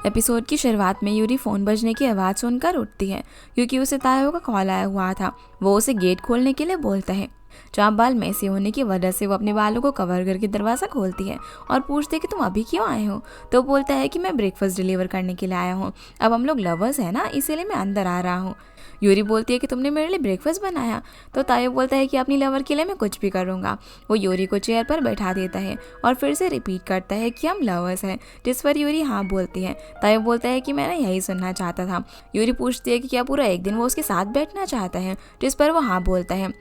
Episode की शुरुआत में यूरी फ़ोन बजने की आवाज़ सुनकर उठती है क्योंकि उसे तायो का कॉल आया हुआ था। वो उसे गेट खोलने के लिए बोलता है। जहाँ बाल मैसी होने की वजह से वो अपने बालों को कवर करके दरवाज़ा खोलती है और पूछती है कि तुम अभी क्यों आए हो। तो वो बोलता है कि मैं ब्रेकफास्ट डिलीवर करने के लिए आया हूँ। अब हम लोग लवर्स हैं ना, इसीलिए मैं अंदर आ रहा हूँ। यूरी बोलती है कि तुमने मेरे लिए ब्रेकफास्ट बनाया। तो तायो बोलता है कि अपनी लवर के लिए मैं कुछ भी करूँगा। वो यूरी को चेयर पर बैठा देता है और फिर से रिपीट करता है कि हम लवर्स हैं, जिस पर यूरी हाँ बोलती है। तायो बोलता है कि मैंने यही सुनना चाहता था। यूरी पूछती है कि क्या पूरा एक दिन वो उसके साथ बैठना चाहता है, जिस पर वो हाँ बोलता है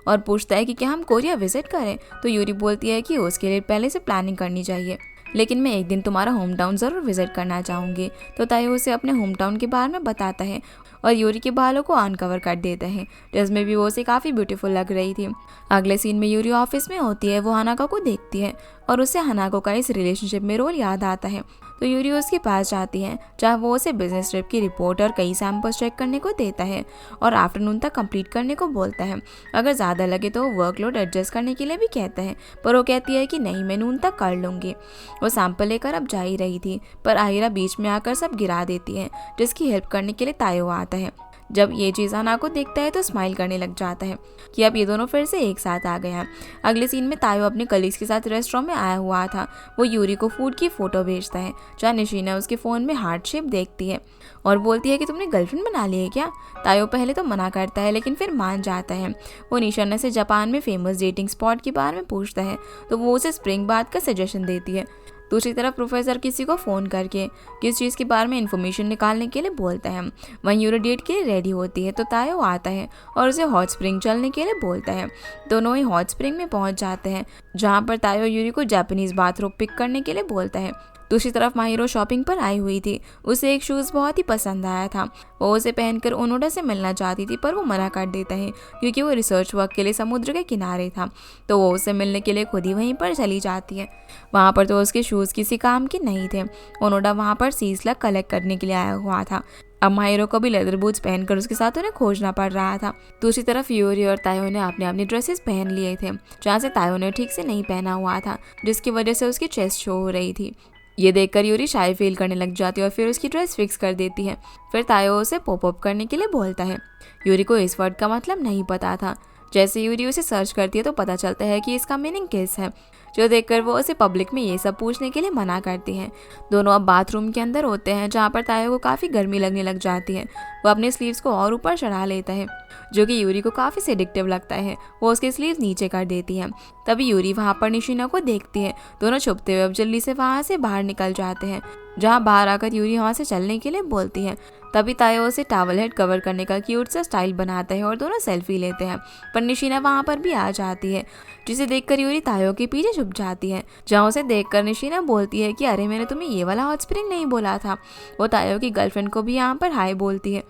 और पूछता है कि क्या हम कोरिया विजिट करें। तो यूरी बोलती है कि उसके लिए पहले से प्लानिंग करनी चाहिए, लेकिन मैं एक दिन तुम्हारा होम टाउन ज़रूर विजिट करना चाहूँगी। तो तायो उसे अपने होम टाउन के बारे में बताता है और यूरी के बालों को अनकवर कर देता है, जिसमें भी वो उसे काफ़ी ब्यूटीफुल लग रही थी। अगले सीन में यूरी ऑफिस में होती है। वो हनाको को देखती है और उसे हनाको का इस रिलेशनशिप में रोल याद आता है। तो यूरी उसके पास जाती है, जहाँ वो उसे बिजनेस ट्रिप की रिपोर्ट और कई सैंपल्स चेक करने को देता है और आफ्टरनून तक कंप्लीट करने को बोलता है। अगर ज़्यादा लगे तो वर्कलोड एडजस्ट करने के लिए भी कहता है, पर वो कहती है कि नहीं, मैं नून तक कर लूँगी। वो सैंपल लेकर अब जा ही रही थी, पर आहिरा बीच में आकर सब गिरा देती है, जिसकी हेल्प करने के लिए तायो आता है। जब ये चीज़ हनाको देखता है तो स्माइल करने लग जाता है कि अब ये दोनों फिर से एक साथ आ गए हैं। अगले सीन में तायो अपने कलीग्स के साथ रेस्टोरेंट में आया हुआ था। वो यूरी को फूड की फ़ोटो भेजता है, जहाँ निशीना उसके फ़ोन में हार्ट शेप देखती है और बोलती है कि तुमने गर्लफ्रेंड बना ली है क्या। तायो पहले तो मना करता है, लेकिन फिर मान जाता है। वो निशाना से जापान में फेमस डेटिंग स्पॉट के बारे में पूछता है, तो वो उसे स्प्रिंग बाथ का सजेशन देती है। दूसरी तरफ प्रोफेसर किसी को फ़ोन करके किस चीज़ के बारे में इन्फॉर्मेशन निकालने के लिए बोलता है। वहीं यूरी डेट के लिए रेडी होती है तो तायो आता है और उसे हॉट स्प्रिंग चलने के लिए बोलता है। दोनों ही हॉट स्प्रिंग में पहुंच जाते हैं, जहां पर तायो यूरी को जापानीज़ बाथरूम पिक करने के लिए बोलता है। दूसरी तरफ माहिरो शॉपिंग पर आई हुई थी। उसे एक शूज़ बहुत ही पसंद आया था। वो उसे पहनकर ओनोडा से मिलना चाहती थी, पर वो मना कर देता है क्योंकि वो रिसर्च वर्क के लिए समुद्र के किनारे था। तो वो उससे मिलने के लिए खुद ही वहीं पर चली जाती है। वहाँ पर तो उसके शूज़ किसी काम के नहीं थे। ओनोडा वहाँ पर सीसला कलेक्ट करने के लिए आया हुआ था। अब माहिरो को भी लेदर बूट्स पहनकर उसके साथ उन्हें खोजना पड़ रहा था। दूसरी तरफ यूरी और तायो ने अपने अपने ड्रेसेस पहन लिए थे, जहाँ से तायो ने ठीक से नहीं पहना हुआ था, जिसकी वजह से उसकी चेस्ट शो हो रही थी। ये देखकर यूरी शाय फील करने लग जाती है और फिर उसकी ड्रेस फिक्स कर देती है। फिर तायो उसे पॉप अप करने के लिए बोलता है। यूरी को इस वर्ड का मतलब नहीं पता था। जैसे यूरी उसे सर्च करती है तो पता चलता है कि इसका मीनिंग किस है, जो देखकर वो उसे पब्लिक में ये सब पूछने के लिए मना करती हैं। दोनों अब बाथरूम के अंदर होते हैं, जहाँ पर तायो को काफ़ी गर्मी लगने लग जाती है। वो अपने स्लीव्स को और ऊपर चढ़ा लेता है, जो कि यूरी को काफ़ी सेडिक्टिव लगता है। वो उसके स्लीव्स नीचे कर देती है। तभी यूरी वहाँ पर निशिना को देखती है। दोनों छुपते हुए अब जल्दी से वहाँ से बाहर निकल जाते हैं, जहाँ बाहर आकर यूरी वहाँ से चलने के लिए बोलती है। तभी तायो उसे टॉवल हेड कवर करने का क्यूट सा स्टाइल बनाता है और दोनों सेल्फी लेते हैं। पर निशिना वहाँ पर भी आ जाती है, जिसे देखकर यूरी तायो के पीछे छुप जाती है। जहाँ उसे देखकर निशिना बोलती है कि अरे, मैंने तुम्हें ये वाला हॉट स्प्रिंग नहीं बोला था। वो तायो की गर्लफ्रेंड को भी यहाँ पर हाय बोलती है,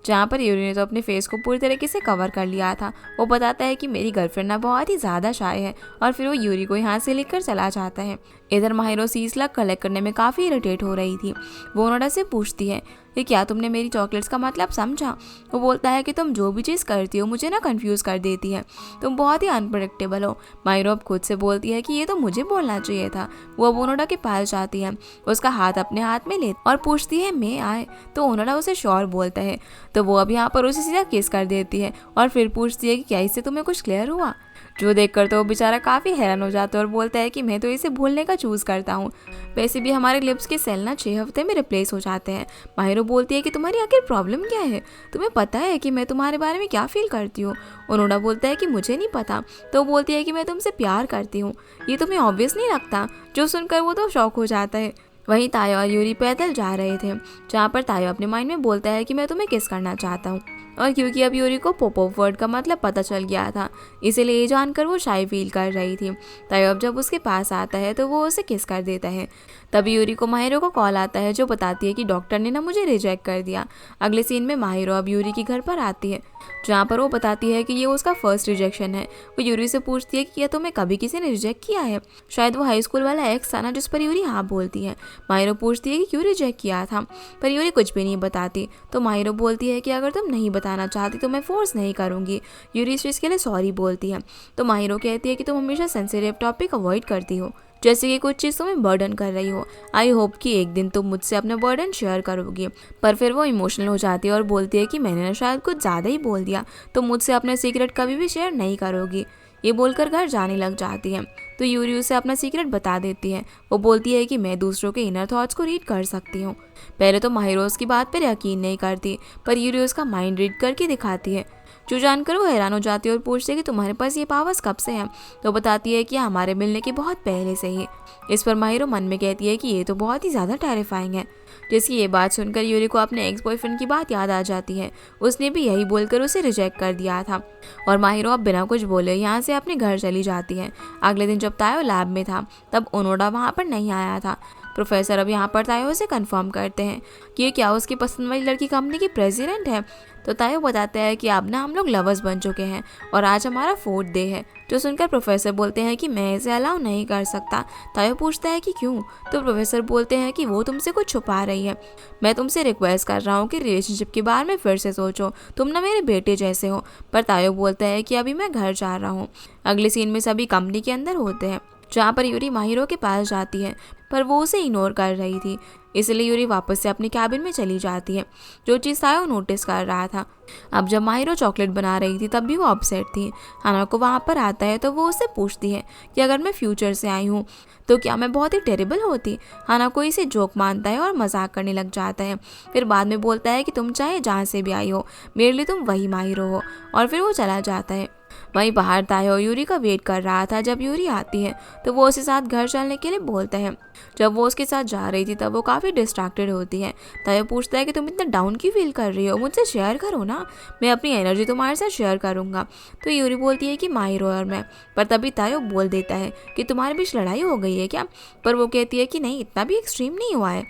जहाँ पर यूरी ने तो अपने फेस को पूरी तरीके से कवर कर लिया था। वो बताता है कि मेरी गर्लफ्रेंड ना बहुत ही ज़्यादा शाय है और फिर वो यूरी को यहाँ से लेकर चला जाता है। इधर माहिरो सीसला कलेक्ट करने में काफ़ी इरिटेट हो रही थी। वो ओनोडा से पूछती है कि क्या तुमने मेरी चॉकलेट्स का मतलब समझा। वो बोलता है कि तुम जो भी चीज़ करती हो मुझे ना कंफ्यूज कर देती है, तुम बहुत ही अनप्रडिक्टेबल हो। माहिरो अब खुद से बोलती है कि ये तो मुझे बोलना चाहिए था। वो अब ओनोडा के पास जाती है, उसका हाथ अपने हाथ में ले और पूछती है मैं आए। तो ओनोडा उसे श्योर बोलता है, तो वो अब यहाँ पर उसे सीधा किस कर देती है और फिर पूछती है कि क्या इससे तुम्हें कुछ क्लियर हुआ। जो देखकर तो वो बेचारा काफ़ी हैरान हो जाता है और बोलता है कि मैं तो इसे भूलने का चूज़ करता हूँ। वैसे भी हमारे लिप्स के सेल ना 6 हफ्ते में रिप्लेस हो जाते हैं। माहिरो बोलती है कि तुम्हारी आखिर प्रॉब्लम क्या है, तुम्हें पता है कि मैं तुम्हारे बारे में क्या फील करती हूँ। ओनोडा बोलता है कि मुझे नहीं पता। तो बोलती है कि मैं तुमसे प्यार करती हूँ। ये तुम्हें ऑब्वियस नहीं लगता। जो सुनकर वो तो शॉक हो जाता है। वहीं तायो और यूरी पैदल जा रहे थे, जहाँ पर तायो अपने माइंड में बोलता है कि मैं तुम्हें किस करना चाहता हूँ। और क्योंकि अब यूरी को पॉप अप वर्ड का मतलब पता चल गया था, इसीलिए ये जानकर वो शाय फील कर रही थी। तायो अब जब उसके पास आता है तो वो उसे किस कर देता है। तभी यूरी को माहिरो को कॉल आता है, जो बताती है कि डॉक्टर ने ना मुझे रिजेक्ट कर दिया। अगले सीन में माहिरो अब यूरी के घर पर आती है, जहाँ पर वो बताती है कि ये उसका फर्स्ट रिजेक्शन है। वो यूरी से पूछती है कि क्या तुम्हें कभी किसी ने रिजेक्ट किया है। शायद वो हाई स्कूल वाला एक्स था ना, जिस पर यूरी हाँ बोलती है। माहिरो पूछती है कि क्यों रिजेक्ट किया था, पर यूरी कुछ भी नहीं बताती। तो माहिरो बोलती है कि अगर तुम नहीं बताना चाहती तो मैं फोर्स नहीं करूँगी। यूरी इस चीज़ के लिए सॉरी बोलती है। तो माहिरो कहती है कि तुम हमेशा सेंसिटिव टॉपिक अवॉइड करती हो, जैसे कि कुछ चीज़ तुम्हें बर्डन कर रही हो। आई होप कि एक दिन तुम मुझसे अपना बर्डन शेयर करोगी। पर फिर वो इमोशनल हो जाती है और बोलती है कि मैंने ना शायद कुछ ज़्यादा ही बोल दिया, तो मुझसे अपने सीक्रेट कभी भी शेयर नहीं करोगी। ये बोलकर घर जाने लग जाती है। तो यूरी उसे अपना सीक्रेट बता देती है। वो बोलती है कि मैं दूसरों के इनर थॉट्स को रीड कर सकती हूँ। पहले तो माहिरो उसकी बात पर यकीन नहीं करती, पर यूरी उसका माइंड रीड करके दिखाती है। जो जानकर वो हैरान हो जाती है और पूछती है कि तुम्हारे पास ये पावर्स कब से हैं। तो बताती है कि हमारे मिलने के बहुत पहले से ही। इस पर माहिरो मन में कहती है कि ये तो बहुत ही ज़्यादा टेरिफाइंग है। जिसकी ये बात सुनकर यूरी को अपने एक्स बॉयफ्रेंड की बात याद आ जाती है। उसने भी यही बोलकर उसे रिजेक्ट कर दिया था। और माहिरो अब बिना कुछ बोले यहाँ से अपने घर चली जाती है। अगले दिन जब तायो लैब में था तब ओनोडा वहाँ पर नहीं आया था। प्रोफेसर अब यहाँ पर तायो से कंफर्म करते हैं कि ये क्या उसकी पसंद वाली लड़की कंपनी की प्रेसिडेंट है। तो तायो बताता है कि अब ना हम लोग लवर्स बन चुके हैं और आज हमारा 4th डे है। जो सुनकर प्रोफेसर बोलते हैं कि मैं इसे अलाउ नहीं कर सकता। तायो पूछता है कि क्यों। तो प्रोफेसर बोलते हैं कि वो तुमसे कुछ छुपा रही है। मैं तुमसे रिक्वेस्ट कर रहा हूँ कि रिलेशनशिप के बारे में फिर से सोचो, तुम ना मेरे बेटे जैसे हो। पर तायो बोलता है कि अभी मैं घर जा रहा हूँ। अगले सीन में सभी कंपनी के अंदर होते हैं, जहाँ पर यूरी माहिरो के पास जाती है, पर वो उसे इग्नोर कर रही थी। इसलिए यूरी वापस से अपने कैबिन में चली जाती है। जो चीज़ तायो नोटिस कर रहा था। अब जब माहिरो चॉकलेट बना रही थी तब भी वो अपसेट थी। हाना को वहाँ पर आता है तो वो उससे पूछती है कि अगर मैं फ्यूचर से आई हूँ तो क्या मैं बहुत ही टेरिबल होती। हाना को इसे जोक मानता है और मजाक करने लग जाता है। फिर बाद में बोलता है कि तुम चाहे जहाँ से भी आई हो, मेरे लिए तुम वही माहिरो हो। और फिर वो चला जाता है। वहीं बाहर तायो यूरी का वेट कर रहा था। जब यूरी आती है तो वो उसके साथ घर चलने के लिए बोलता है। जब वो उसके साथ जा रही थी तब वो काफ़ी डिस्ट्रैक्टेड होती है। तायो पूछता है कि तुम इतना डाउन क्यों फील कर रही हो, मुझसे शेयर करो ना, मैं अपनी एनर्जी तुम्हारे साथ शेयर करूँगा। तो यूरी बोलती है कि माहिरो और मैं। पर तभी तायो बोल देता है कि तुम्हारे बीच लड़ाई हो गई है क्या। पर वो कहती है कि नहीं, इतना भी एक्सट्रीम नहीं हुआ है।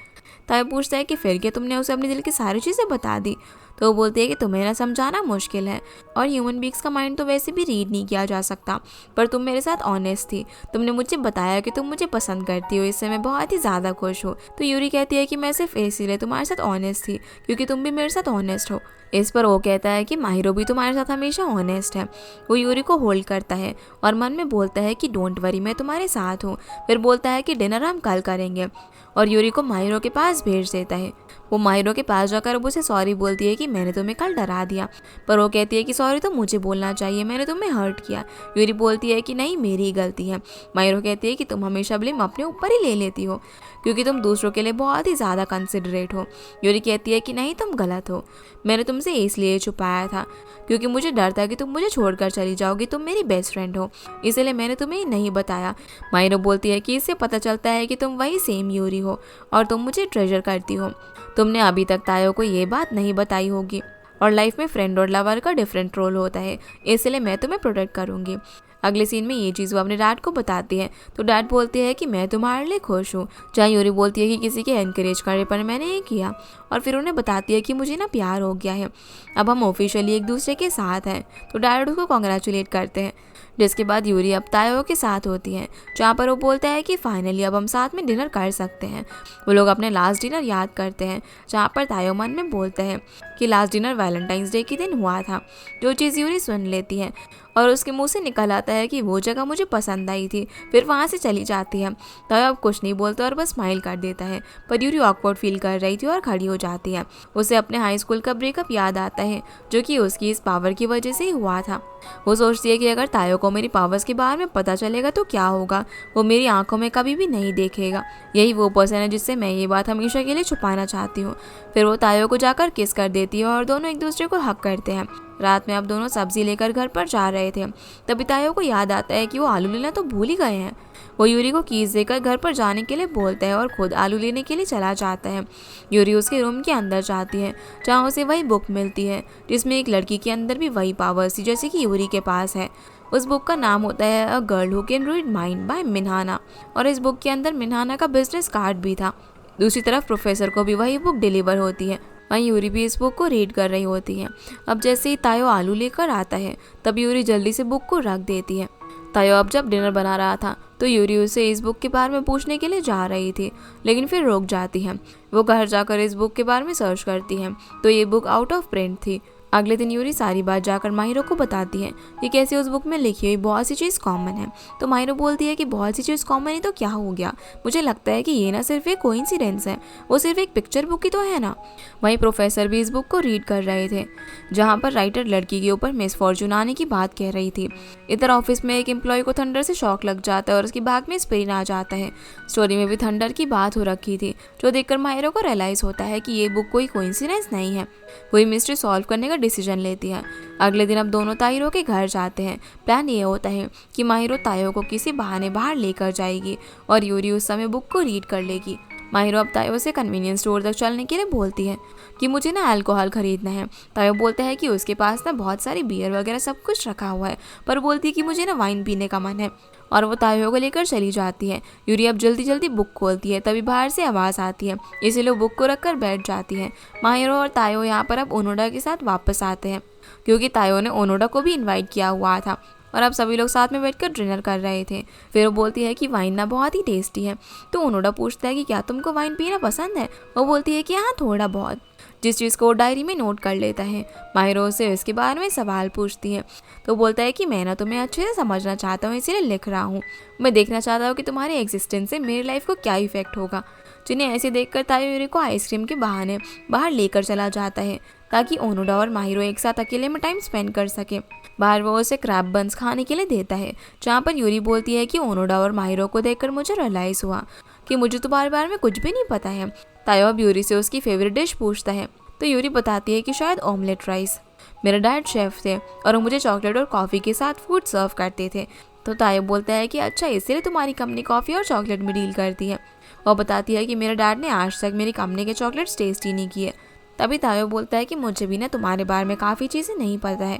तायो पूछता है कि फिर क्या तुमने उसे अपने दिल की सारी चीज़ें बता दी। तो वो बोलती है कि तुम्हें ना समझाना मुश्किल है और ह्यूमन बींग्स का माइंड तो वैसे भी रीड नहीं किया जा सकता। पर तुम मेरे साथ ऑनेस्ट थी, तुमने मुझे बताया कि तुम मुझे पसंद करती हो, इससे मैं बहुत ही ज़्यादा खुश हूँ। तो यूरी कहती है कि मैं सिर्फ इसीलिए तुम्हारे साथ ऑनेस्ट थी क्योंकि तुम भी मेरे साथ ऑनेस्ट हो। इस पर वो कहता है कि माहिरो भी तुम्हारे साथ हमेशा ऑनेस्ट है। वो यूरी को होल्ड करता है और मन में बोलता है कि डोंट वरी, मैं तुम्हारे साथ हूँ। फिर बोलता है कि डिनर हम कल करेंगे और यूरी को माहिरो के पास भेज देता है। वो माहिरो के पास जाकर अब उसे सॉरी बोलती है कि मैंने तुम्हें कल डरा दिया। पर वो कहती है कि सॉरी तो मुझे बोलना चाहिए, मैंने तुम्हें हर्ट किया। यूरी बोलती है कि नहीं, मेरी ही गलती है। माहिरो कहती है कि तुम हमेशा ब्लेम अपने ऊपर ही ले लेती हो क्योंकि तुम दूसरों के लिए बहुत ही ज़्यादा कंसिडरेट हो। यूरी कहती है कि नहीं, तुम गलत हो, मैंने तुमसे इसलिए छुपाया था क्योंकि मुझे डर था कि तुम मुझे छोड़कर चली जाओगी, तुम मेरी बेस्ट फ्रेंड हो, इसलिए मैंने तुम्हें नहीं बताया। माहिरो बोलती है कि इससे पता चलता है कि तुम वही सेम यूरी हो और तुम मुझे ट्रेजर करती हो। तुमने अभी तक तायो को ये बात नहीं बताई होगी और लाइफ में फ्रेंड और लवर का डिफरेंट रोल होता है, इसलिए मैं तुम्हें प्रोटेक्ट करूँगी। अगले सीन में ये चीज़ वो अपने डैड को बताती है तो डैड बोलते हैं कि मैं तुम्हारे लिए खुश हूँ। जहाँ यूरी बोलती है कि किसी के एनकरेज करने पर मैंने ये किया और फिर उन्हें बताती है कि मुझे ना प्यार हो गया है, अब हम ऑफिशियली एक दूसरे के साथ हैं। तो डैड उसको कॉन्ग्रेचुलेट करते हैं। जिसके बाद यूरी अब तायो के साथ होती है, जहाँ पर वो बोलता है कि फाइनली अब हम साथ में डिनर कर सकते हैं। वो लोग अपने लास्ट डिनर याद करते हैं, जहाँ पर तायो मन में बोलता है कि लास्ट डिनर वैलेंटाइंस डे के दिन हुआ था। जो चीज़ यूरी सुन लेती है और उसके मुंह से निकल आता है कि वो जगह मुझे पसंद आई थी। फिर वहाँ से चली जाती है। तायो अब कुछ नहीं बोलता और बस स्माइल कर देता है। पर यूरी ऑकवर्ड फील कर रही थी और खड़ी हो जाती है। उसे अपने हाई स्कूल का ब्रेकअप याद आता है जो कि उसकी इस पावर की वजह से ही हुआ था। वो सोचती है कि अगर तायो को मेरी पावर्स के बारे में पता चलेगा तो क्या होगा, वो मेरी आंखों में कभी भी नहीं देखेगा। यही वो पर्सन है जिससे मैं ये बात हमेशा के लिए छुपाना चाहती हूँ। फिर वो तायो को जाकर किस कर देती है और दोनों एक दूसरे को हक करते हैं। रात में अब दोनों सब्जी लेकर घर पर जा रहे थे, तभी तायो को याद आता है कि वो आलू लेना तो भूल ही गए हैं। वो यूरी को कीज देकर घर पर जाने के लिए बोलता है और खुद आलू लेने के लिए चला जाता है। यूरी उसके रूम के अंदर जाती है, जहाँ उसे वही बुक मिलती है जिसमें एक लड़की के अंदर भी वही पावर्स थी जैसे कि यूरी के पास है। उस बुक का नाम होता है a girl who can read mind by मिन्हाना और इस बुक के अंदर मिन्हाना का बिजनेस कार्ड भी था। दूसरी तरफ प्रोफेसर को भी वही बुक डिलीवर होती है। वहीं यूरी भी इस बुक को रीड कर रही होती है। अब जैसे ही तायो आलू लेकर आता है तब यूरी जल्दी से बुक को रख देती है। तायो अब जब डिनर बना रहा था तो यूरी उसे इस बुक के बारे में पूछने के लिए जा रही थी, लेकिन फिर रुक जाती है। वो घर जाकर इस बुक के बारे में सर्च करती है तो ये बुक आउट ऑफ प्रिंट थी। अगले दिन यूरी सारी बात जाकर माहिरो को बताती है कि कैसे उस बुक में लिखी हुई बहुत सी चीज़ कॉमन है। तो माहिरो बोलती है कि बहुत सी चीज़ कॉमन है तो क्या हो गया, मुझे लगता है कि ये ना सिर्फ एक कोइंसिडेंस है, वो सिर्फ एक पिक्चर बुक ही तो है ना। वहीं प्रोफेसर भी इस बुक को रीड कर रहे थे जहाँ पर राइटर लड़की के ऊपर मिसफॉर्चून आने की बात कह रही थी। इधर ऑफिस में एक एम्प्लॉय को थंडर से शॉक लग जाता है और उसकी बैग में स्प्रेन आ जाता है। स्टोरी में भी थंडर की बात हो रखी थी, जो देखकर माहिरो को रियलाइज होता है कि ये बुक कोई कोइंसिडेंस नहीं है। वही मिस्ट्री सॉल्व करने का डिसीजन लेती है। अगले दिन अब दोनों ताहिरो के घर जाते हैं। प्लान ये होता है कि माहिरो तायो को किसी बहाने बाहर लेकर जाएगी और यूरी उस समय बुक को रीड कर लेगी। माहिरो अब तायो से कन्वीनियंस स्टोर तक चलने के लिए बोलती है कि मुझे ना अल्कोहल खरीदना है। तायो बोलता है कि उसके पास ना बहुत सारी बियर वगैरह सब कुछ रखा हुआ है, पर बोलती है कि मुझे ना वाइन पीने का मन है और वो तायो को लेकर चली जाती है। यूरी अब जल्दी जल्दी बुक खोलती है, तभी बाहर से आवाज़ आती है, इसीलिए बुक को रखकर बैठ जाती है। माहिरो और तायो यहाँ पर अब ओनोडा के साथ वापस आते हैं क्योंकि तायो ने ओनोडा को भी इन्वाइट किया हुआ था और अब सभी लोग साथ में बैठकर डिनर कर रहे थे। फिर वो बोलती है कि वाइन ना बहुत ही टेस्टी है। तो ओनोडा पूछता है कि क्या तुमको वाइन पीना पसंद है। वो बोलती है कि हाँ थोड़ा बहुत, जिस चीज़ को वो डायरी में नोट कर लेता है। माहिरो से इसके बारे में सवाल पूछती है तो बोलता है कि मैं ना तुम्हें अच्छे से समझना चाहता हूँ, इसीलिए लिख रहा हूँ। मैं देखना चाहता हूँ कि तुम्हारे एग्जिस्टेंस से मेरी लाइफ को क्या इफेक्ट होगा। जिन्हें ऐसे देखकर तायो यूरी को आइसक्रीम के बहाने बाहर लेकर चला जाता है ताकि ओनोडा और माहिरो एक साथ अकेले में टाइम स्पेंड कर सके। बाहर वो उसे क्रैब बंस खाने के लिए देता है, जहाँ पर यूरी बोलती है कि ओनोडा और माहिरो को देखकर मुझे रियलाइज़ हुआ कि मुझे तो बार में कुछ भी नहीं पता है। तायो अब यूरी से उसकी फेवरेट डिश पूछता है तो यूरी बताती है कि शायद ऑमलेट राइस। मेरे डैड शेफ थे और वो मुझे चॉकलेट और कॉफ़ी के साथ फूड सर्व करते थे। तो तायो बोलता है कि अच्छा इसीलिए तुम्हारी कंपनी कॉफ़ी और चॉकलेट में डील करती है। वो बताती है कि मेरे डैड ने आज तक मेरी कंपनी के चॉकलेट्स टेस्ट ही नहीं किए। तभी तायो बोलता है कि मुझे भी ना तुम्हारे बारे में काफ़ी चीज़ें नहीं पता है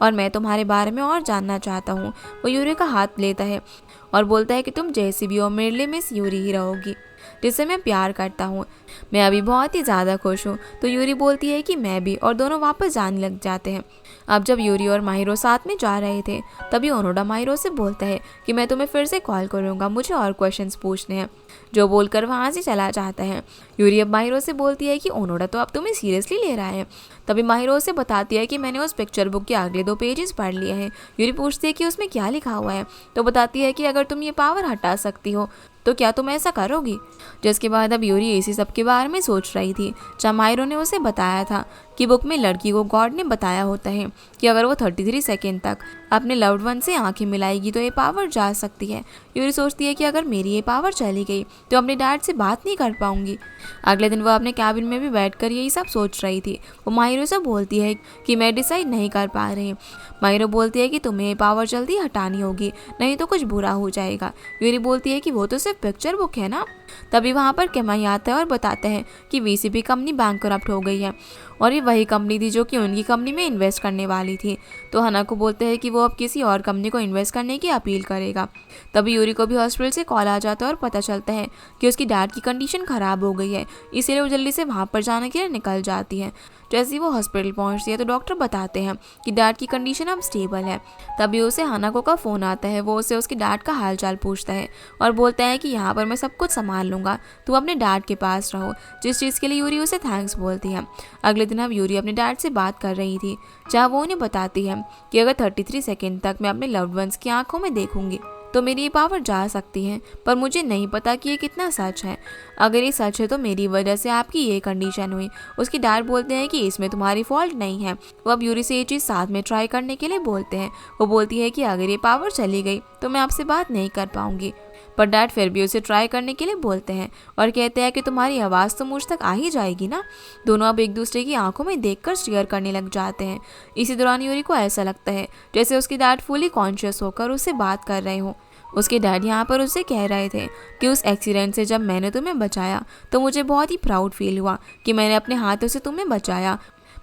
और मैं तुम्हारे बारे में और जानना चाहता हूँ। वो यूरी का हाथ लेता है और बोलता है कि तुम जैसी भी हो मेरे लिए मिस यूरी ही रहोगी, जिससे मैं प्यार करता हूँ। मैं अभी बहुत ही ज़्यादा खुश हूँ। तो यूरी बोलती है कि मैं भी, और दोनों वापस जाने लग जाते हैं। अब जब यूरी और माहिरो साथ में जा रहे थे तभी ओनोडा माहिरो से बोलता है कि मैं तुम्हें फिर से कॉल करूँगा, मुझे और क्वेश्चंस पूछने हैं, जो बोलकर वहाँ से चला जाता है। यूरी अब माहिरो से बोलती है कि ओनोडा तो अब तुम्हें सीरियसली ले रहा है। तभी माहिरो से बताती है कि मैंने उस पिक्चर बुक के अगले 2 पेजेस पढ़ लिए हैं। यूरी पूछती है कि उसमें क्या लिखा हुआ है। तो बताती है कि अगर तुम ये पावर हटा सकती हो तो क्या तुम ऐसा करोगी। जिसके बाद अब यूरी इसी सब के बारे में सोच रही थी जब माहिरो ने उसे बताया था कि बुक में लड़की को गॉड ने बताया होता है कि अगर वो 33 सेकेंड तक अपने लव्ड वन से आंखें मिलाएगी तो ये पावर जा सकती है। यूरी सोचती है कि अगर मेरी ये पावर चली गई तो अपने डैड से बात नहीं कर पाऊंगी। अगले दिन वह अपने कैबिन में भी बैठकर यही सब सोच रही थी। वो माहिरो से बोलती है कि मैं डिसाइड नहीं कर पा रही। माहिरो बोलती है कि तुम्हें ये पावर जल्दी हटानी होगी, नहीं तो कुछ बुरा हो जाएगा। यूरी बोलती है कि वो तो सिर्फ पिक्चर बुक है ना। तभी वहाँ पर केमाई आता है और बताते हैं कि वीसीपी कंपनी बैंकरप्ट हो गई है और ये वही कंपनी थी जो कि उनकी कंपनी में इन्वेस्ट करने वाली थी। तो हना को बोलते हैं कि वो अब किसी और कंपनी को इन्वेस्ट करने की अपील करेगा। तभी यूरी को भी हॉस्पिटल से कॉल आ जाता है और पता चलता है कि उसकी डैड की कंडीशन ख़राब हो गई है, इसीलिए वो जल्दी से वहाँ पर जाने के लिए निकल जाती है। जैसे ही वो हॉस्पिटल पहुँचती है तो डॉक्टर बताते हैं कि डैड की कंडीशन अब स्टेबल है। तभी उसे हानाको का फ़ोन आता है। वो उसे उसके डैड का हालचाल पूछता है और बोलता है कि यहाँ पर मैं सब कुछ संभाल लूँगा, तू अपने डैड के पास रहो, जिस चीज़ के लिए यूरी उसे थैंक्स बोलती है। अगले दिन अब यूरी अपने डैड से बात कर रही थी जहाँ वो उन्हें बताती है कि अगर 33 सेकेंड तक मैं अपने लव्ड वंस की आंखों में देखूंगी तो मेरी ये पावर जा सकती है, पर मुझे नहीं पता कि ये कितना सच है। अगर ये सच है तो मेरी वजह से आपकी ये कंडीशन हुई। उसके डैड बोलते हैं कि इसमें तुम्हारी फॉल्ट नहीं है। वो अब यूरी से ये चीज़ साथ में ट्राई करने के लिए बोलते हैं। वो बोलती है कि अगर ये पावर चली गई तो मैं आपसे बात नहीं कर पाऊंगी, पर डैड फिर भी उसे ट्राई करने के लिए बोलते हैं और कहते हैं कि तुम्हारी आवाज़ तो मुझ तक आ ही जाएगी ना। दोनों अब एक दूसरे की आंखों में देखकर शेयर करने लग जाते हैं। इसी दौरान यूरी को ऐसा लगता है जैसे उसके डैड फुली कॉन्शियस होकर उससे बात कर रहे हों। उसके डैड यहाँ पर उसे कह रहे थे कि उस एक्सीडेंट से जब मैंने तुम्हें बचाया तो मुझे बहुत ही प्राउड फील हुआ कि मैंने अपने हाथों से तुम्हें बचाया।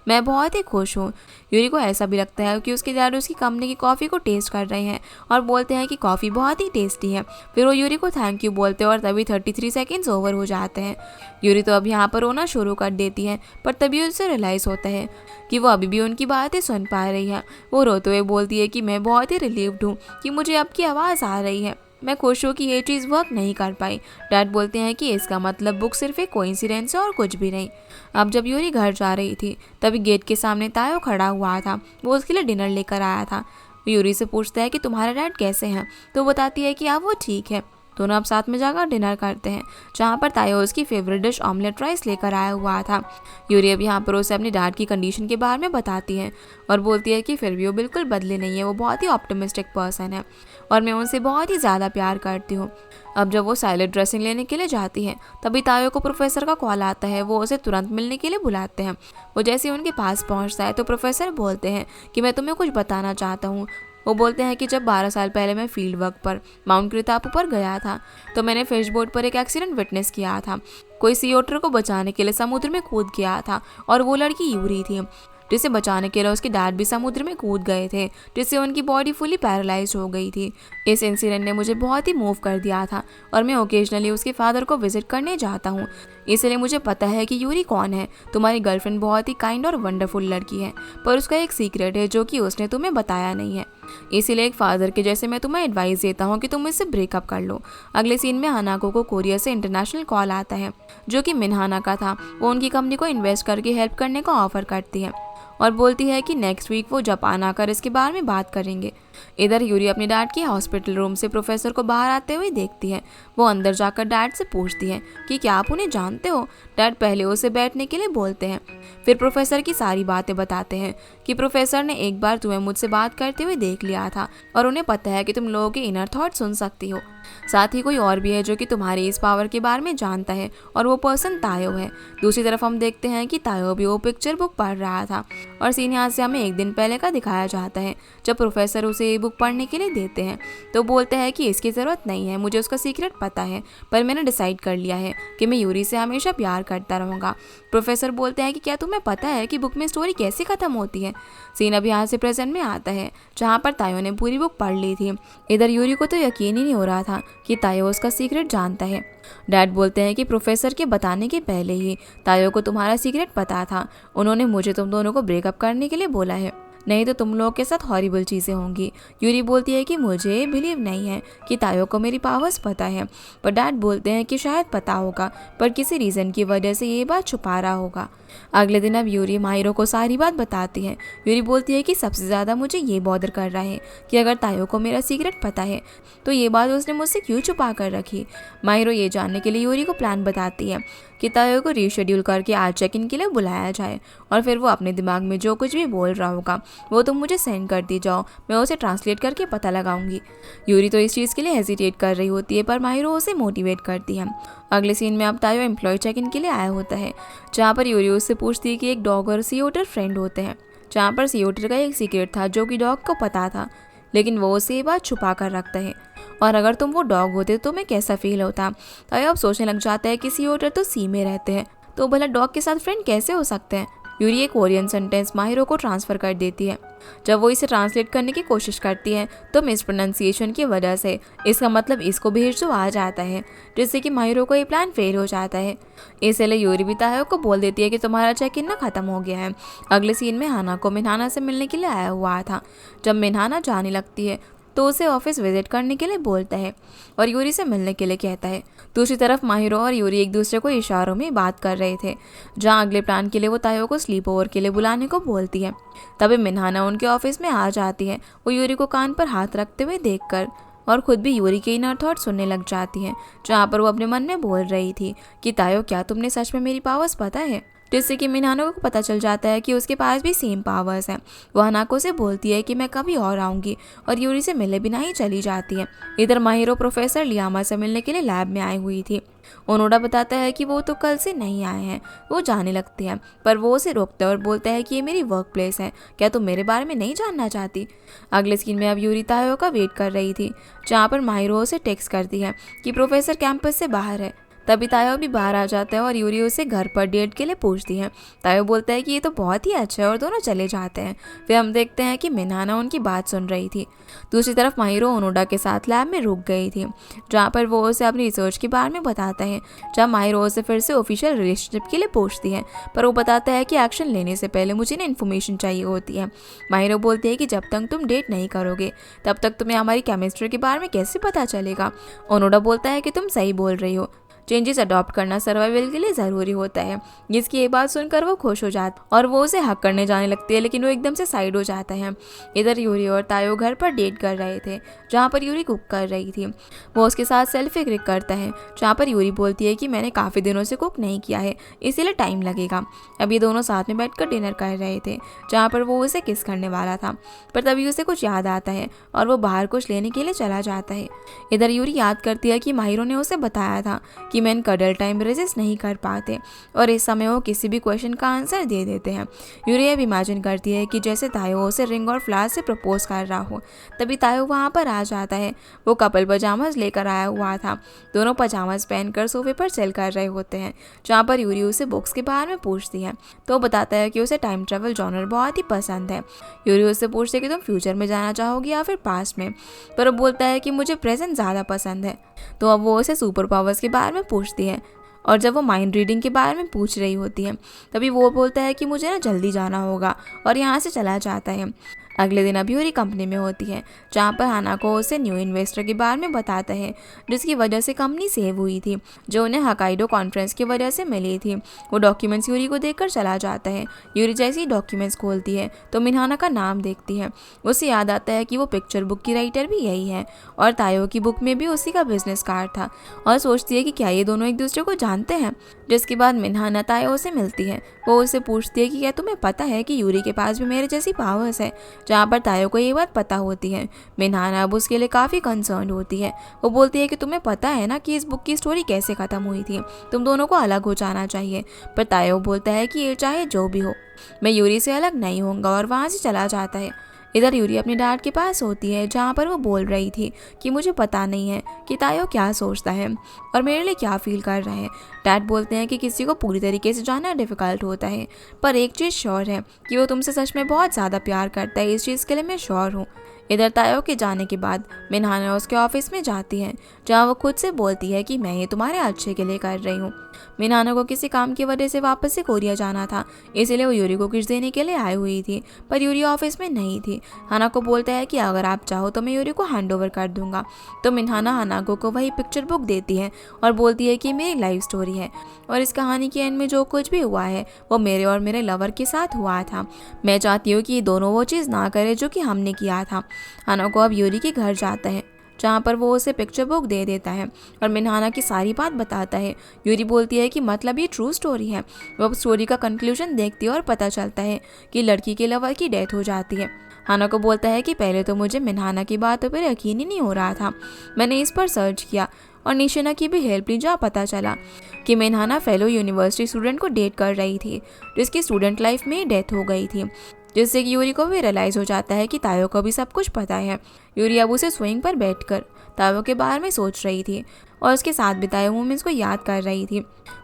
मैं बहुत ही खुश हूँ। यूरी को ऐसा भी लगता है कि उसके डैड उसकी कंपनी की कॉफ़ी को टेस्ट कर रहे हैं और बोलते हैं कि कॉफ़ी बहुत ही टेस्टी है। फिर वो यूरी को थैंक यू बोलते हैं और तभी 33 सेकेंड्स ओवर हो जाते हैं। यूरी तो अब यहाँ पर रोना शुरू कर देती है, पर तभी उसे रियलाइज़ होता है कि वो अभी भी उनकी बातें सुन पा रही है। वो रोते हुए बोलती है कि मैं बहुत ही रिलीव्ड हूँ कि मुझे आपकी आवाज़ आ रही है। मैं खुश हूँ कि ये चीज़ वर्क नहीं कर पाई। डैड बोलते हैं कि इसका मतलब बुक सिर्फ एक कोइंसिडेंस है और कुछ भी नहीं। अब जब यूरी घर जा रही थी तभी गेट के सामने तायो खड़ा हुआ था। वो उसके लिए डिनर लेकर आया था। यूरी से पूछता है कि तुम्हारे डैड कैसे हैं, तो बताती है कि अब वो ठीक है। दोनों अब साथ में जाकर डिनर करते हैं, जहाँ पर तायो उसकी फेवरेट डिश ऑमलेट राइस लेकर आया हुआ था। यूरी अब यहाँ पर उसे अपनी डैड की कंडीशन के बारे में बताती है और बोलती है कि फिर भी वो बिल्कुल बदले नहीं है, वो बहुत ही ऑप्टिमिस्टिक पर्सन है और मैं उनसे बहुत ही ज़्यादा प्यार करती हूँ। अब जब वो साइलेंट ड्रेसिंग लेने के लिए जाती है तभी तायो को प्रोफेसर का कॉल आता है। वो उसे तुरंत मिलने के लिए बुलाते हैं। वो जैसे ही उनके पास पहुँचता है तो प्रोफेसर बोलते हैं कि मैं तुम्हें कुछ बताना चाहता हूँ। वो बोलते हैं कि जब 12 साल पहले मैं फील्ड वर्क पर माउंट क्री टापू पर गया था तो मैंने फिश बोट पर एक एक्सीडेंट विटनेस किया था। कोई सी ओटर को बचाने के लिए समुद्र में कूद गया था और वो लड़की यूरी थी, जिसे बचाने के लिए उसके डैड भी समुद्र में कूद गए थे, जिससे उनकी बॉडी फुली पैरालाइज हो गई थी। इस इंसिडेंट ने मुझे बहुत ही मूव कर दिया था और मैं ओकेजनली उसके फादर को विजिट करने जाता हूँ, इसलिए मुझे पता है कि यूरी कौन है। तुम्हारी गर्लफ्रेंड बहुत ही काइंड और वंडरफुल लड़की है, पर उसका एक सीक्रेट है जो कि उसने तुम्हें बताया नहीं है। इसीलिए एक फादर के जैसे मैं तुम्हें एडवाइस देता हूँ कि तुम इससे ब्रेकअप कर लो। अगले सीन में हानाको को कोरिया से इंटरनेशनल कॉल आता है, जो कि मिनहाना का था। वो उनकी कंपनी को इन्वेस्ट करके हेल्प करने का ऑफर करती है और बोलती है कि नेक्स्ट वीक वो जापान आकर इसके बारे में बात करेंगे। इधर यूरी अपने डैड के हॉस्पिटल रूम से प्रोफेसर को बाहर आते हुए देखती है। वो अंदर जाकर डैड से पूछती है कि क्या आप उन्हें जानते हो। डैड पहले उसे बैठने के लिए बोलते हैं, फिर प्रोफेसर की सारी बातें बताते हैं कि प्रोफेसर ने एक बार तुम्हें मुझसे बात करते हुए देख लिया था और उन्हें पता है कि तुम लोगों के इनर थॉट सुन सकती हो। साथ ही कोई और भी है जो कि तुम्हारी इस पावर के बारे में जानता है और वो पर्सन तायो है। दूसरी तरफ हम देखते हैं कि तायो भी वो पिक्चर बुक पढ़ रहा था और सीन यहाँ से हमें एक दिन पहले का दिखाया जाता है, जब प्रोफेसर उसे ये बुक पढ़ने के लिए देते हैं तो बोलते हैं कि इसकी ज़रूरत नहीं है, मुझे उसका सीक्रेट पता है, पर मैंने डिसाइड कर लिया है कि मैं यूरी से हमेशा प्यार करता रहूँगा। प्रोफेसर बोलते हैं कि क्या तुम्हें पता है कि बुक में स्टोरी कैसे ख़त्म होती है। सीन अब यहाँ से प्रेजेंट में आता है, जहाँ पर तायो ने पूरी बुक पढ़ ली थी। इधर यूरी को तो यकीन ही नहीं हो रहा था कि तायो उसका सीक्रेट जानता है। डैड बोलते हैं कि प्रोफेसर के बताने के पहले ही तायो को तुम्हारा सीक्रेट पता था। उन्होंने मुझे तुम दोनों को ब्रेकअप करने के लिए बोला है, नहीं तो तुम लोगों के साथ हॉरिबल चीज़ें होंगी। यूरी बोलती है कि मुझे बिलीव नहीं है कि तायो को मेरी पावर्स पता है, पर डैड बोलते हैं कि शायद पता होगा, पर किसी रीज़न की वजह से ये बात छुपा रहा होगा। अगले दिन अब यूरी माहिरो को सारी बात बताती है। यूरी बोलती है कि सबसे ज़्यादा मुझे ये बॉदर कर रहा है कि अगर तायो को मेरा सीक्रेट पता है तो ये बात उसने मुझसे क्यों छुपा कर रखी। माहिरो ये जानने के लिए यूरी को प्लान बताती है कि तायो को रीशेड्यूल करके आज चेक इन के लिए बुलाया जाए और फिर वो अपने दिमाग में जो कुछ भी बोल रहा होगा वो तुम मुझे सेंड कर दी जाओ, मैं उसे ट्रांसलेट करके पता लगाऊंगी। यूरी तो इस चीज़ के लिए हेजिटेट कर रही होती है, पर माहिरो उसे मोटिवेट करती है। अगले सीन में अब तायो एम्प्लॉय चेक इन के लिए आया होता है, जहाँ पर यूरी उससे पूछती है कि एक डॉग और सी ओटर फ्रेंड होते हैं, जहाँ पर सी ओटर का एक सीक्रेट था जो कि डॉग को पता था, लेकिन वो उसे ये बात छुपा कर रखता है। और अगर तुम वो डॉग होते तो तुम्हें कैसा फील होता। तायो अब सोचने लग जाता है कि सी ओटर तो सी में रहते हैं, तो भला डॉग के साथ फ्रेंड कैसे हो सकते हैं। यूरी एक कोरियन सेंटेंस माहिरो को ट्रांसफ़र कर देती है। जब वो इसे ट्रांसलेट करने की कोशिश करती है तो मिसप्रोनाउंसिएशन की वजह से इसका मतलब इसको भेज दो आ जाता है, जिससे कि माहिरो को ये प्लान फेल हो जाता है। इसलिए यूरी भी तायो को बोल देती है कि तुम्हारा चेक इन ना ख़त्म हो गया है। अगले सीन में हानाको मिनहाना से मिलने के लिए आया हुआ था। जब मिनहाना जाने लगती है तो उसे ऑफिस विजिट करने के लिए बोलता है और यूरी से मिलने के लिए कहता है। दूसरी तरफ माहिरो और यूरी एक दूसरे को इशारों में बात कर रहे थे, जहां अगले प्लान के लिए वो तायो को स्लीप ओवर के लिए बुलाने को बोलती है। तभी मिनहाना उनके ऑफिस में आ जाती है। वो यूरी को कान पर हाथ रखते हुए देखकर और खुद भी यूरी के इनर थॉट सुनने लग जाती है, जहाँ पर वो अपने मन में बोल रही थी कि तायो क्या तुमने सच में मेरी पावर्स पता है, जिससे कि मिनहाना को पता चल जाता है कि उसके पास भी सेम पावर्स हैं। वो हानाको से बोलती है कि मैं कभी और आऊँगी और यूरी से मिले बिना ही चली जाती है। इधर माहिरो प्रोफेसर लियामा से मिलने के लिए लैब में आई हुई थी। ओनोडा बताता है कि वो तो कल से नहीं आए हैं। वो जाने लगती है, पर वो उसे रोकता है और बोलता है कि ये मेरी वर्क प्लेस है, क्या तुम मेरे बारे में नहीं जानना चाहती। अगले सीन में अब यूरी तायो का वेट कर रही थी, जहाँ पर माहिरो उसे टेक्स्ट करती है कि प्रोफेसर कैंपस से बाहर है। तभी तायो भी बाहर आ जाता है और यूरी उसे घर पर डेट के लिए पूछती है। तायो बोलता है कि ये तो बहुत ही अच्छा है और दोनों चले जाते हैं। फिर हम देखते हैं कि मिनहाना उनकी बात सुन रही थी। दूसरी तरफ माहिरो ओनोडा के साथ लैब में रुक गई थी, जहाँ पर वो उसे अपनी रिसर्च के बारे में बताता है। जब माहिरो उसे फिर से ऑफिशियल रिलेशनशिप के लिए पूछती है, पर वो बताता है कि एक्शन लेने से पहले मुझे ना इन्फॉर्मेशन चाहिए होती है। माहिरो बोलती है कि जब तक तुम डेट नहीं करोगे तब तक तुम्हें हमारी केमिस्ट्री के बारे में कैसे पता चलेगा। ओनोडा बोलता है कि तुम सही बोल रही हो, चेंजेस अडॉप्ट करना सर्वाइवल के लिए ज़रूरी होता है। जिसकी ये बात सुनकर वो खुश हो जाता और वो उसे हक करने जाने लगती है, लेकिन वो एकदम से साइड हो जाता है। इधर यूरी और तायो घर पर डेट कर रहे थे, जहाँ पर यूरी कुक कर रही थी। वो उसके साथ सेल्फी क्लिक करता है, जहाँ पर यूरी बोलती है कि मैंने काफ़ी दिनों से कुक नहीं किया है, इसीलिए टाइम लगेगा। अब ये दोनों साथ में बैठकर डिनर कर रहे थे, जहाँ पर वो उसे किस करने वाला था, पर तभी उसे कुछ याद आता है और वो बाहर कुछ लेने के लिए चला जाता है। इधर यूरी याद करती है कि माहिरो ने उसे बताया था कि मेन कडल टाइम रेजिस्ट नहीं कर पाते और इस समय वो किसी भी क्वेश्चन का आंसर दे देते हैं। यूरी अब इमेजिन करती है कि जैसे तायो उसे रिंग और फ्लावर से प्रपोज कर रहा हो। तभी तायो वहाँ पर आ जाता है। वो कपल पजामाज लेकर आया हुआ था। दोनों पजामाज पहनकर सोफे पर चिल कर रहे होते हैं, जहाँ पर यूरी उसे बुक्स के बारे में पूछती है तो वो बताता है कि उसे टाइम ट्रेवल जॉनर बहुत ही पसंद है। यूरी उससे पूछती है कि तुम फ्यूचर में जाना चाहोगी या फिर पास्ट में, पर वो बोलता है कि मुझे प्रेजेंट ज़्यादा पसंद है। तो अब वो उसे सुपर पावर्स के बारे में पूछती है और जब वो माइंड रीडिंग के बारे में पूछ रही होती है तभी वो बोलता है कि मुझे ना जल्दी जाना होगा और यहाँ से चला जाता है। अगले दिन अभी यूरी कंपनी में होती है, जहाँ पर हानाको उसे न्यू इन्वेस्टर के बारे में बताता है, जिसकी वजह से कंपनी सेव हुई थी, जो उन्हें हकाइडो कॉन्फ्रेंस की वजह से मिली थी। वो डॉक्यूमेंट्स यूरी को देखकर चला जाता है। यूरी जैसे ही डॉक्यूमेंट्स खोलती है तो मिनहाना का नाम देखती है। उसे याद आता है कि वो पिक्चर बुक की राइटर भी यही है और तायो की बुक में भी उसी का बिजनेस कार्ड था, और सोचती है कि क्या ये दोनों एक दूसरे को जानते हैं। जिसके बाद मिनहाना तायो से मिलती है। वो उससे पूछती है कि क्या तुम्हें पता है कि यूरी के पास भी मेरे जैसी पावर्स है, जहाँ पर तायो को ये बात पता होती है। मिनहाना अब उसके लिए काफ़ी कंसर्न होती है। वो बोलती है कि तुम्हें पता है ना कि इस बुक की स्टोरी कैसे ख़त्म हुई थी, तुम दोनों को अलग हो जाना चाहिए। पर तायो बोलता है कि ये चाहे जो भी हो, मैं यूरी से अलग नहीं होऊंगा, और वहाँ से चला जाता है। इधर यूरी अपनी डैड के पास होती है, जहाँ पर वो बोल रही थी कि मुझे पता नहीं है कि तायो क्या सोचता है और मेरे लिए क्या फील कर रहा है। डैड बोलते हैं कि किसी को पूरी तरीके से जानना डिफ़िकल्ट होता है, पर एक चीज़ श्योर है कि वो तुमसे सच में बहुत ज़्यादा प्यार करता है, इस चीज़ के लिए मैं श्योर हूँ। इधर तायो के जाने के बाद मिनहाना उसके ऑफिस में जाती है, जहाँ वो खुद से बोलती है कि मैं ये तुम्हारे अच्छे के लिए कर रही हूँ। मिनहाना को किसी काम की वजह से वापस से कोरिया जाना था, इसलिए वो यूरी को कुछ देने के लिए आई हुई थी, पर यूरी ऑफिस में नहीं थी। हानाको बोलता है कि अगर आप चाहो तो मैं यूरी को हैंड ओवर कर दूंगा। तो मिनहाना हानाको को वही पिक्चर बुक देती है और बोलती है कि मेरी लाइफ स्टोरी है और इस कहानी के एंड में जो कुछ भी हुआ है वो मेरे और मेरे लवर के साथ हुआ था। मैं चाहती हूँ कि ये दोनों वो चीज़ ना करे जो कि हमने किया था। हानाको अब यूरी के घर जाता है, जहाँ पर वो उसे पिक्चर बुक दे देता है और मिनहाना की सारी बात बताता है। यूरी बोलती है कि मतलब ये ट्रू स्टोरी है। वो अब स्टोरी का कंक्लूजन देखती है और पता चलता है कि लड़की के लवर की डेथ हो जाती है। हानाको बोलता है कि पहले तो मुझे मिनहाना की बातों पर यकीन ही नहीं हो रहा था। मैंने इस पर सर्च किया और निशिना की भी हेल्प ली, जहाँ पता चला कि मिनहाना फेलो यूनिवर्सिटी स्टूडेंट को डेट कर रही थी, जिसकी स्टूडेंट लाइफ में डेथ हो गई थी, जिससे कि यूरी को भी रियलाइज़ हो जाता है कि तायो को भी सब कुछ पता है। यूरी अब उसे स्विंग पर बैठकर तायो के बारे में सोच रही थी और उसके साथ बिताए मोमेंट्स को याद कर रही थी।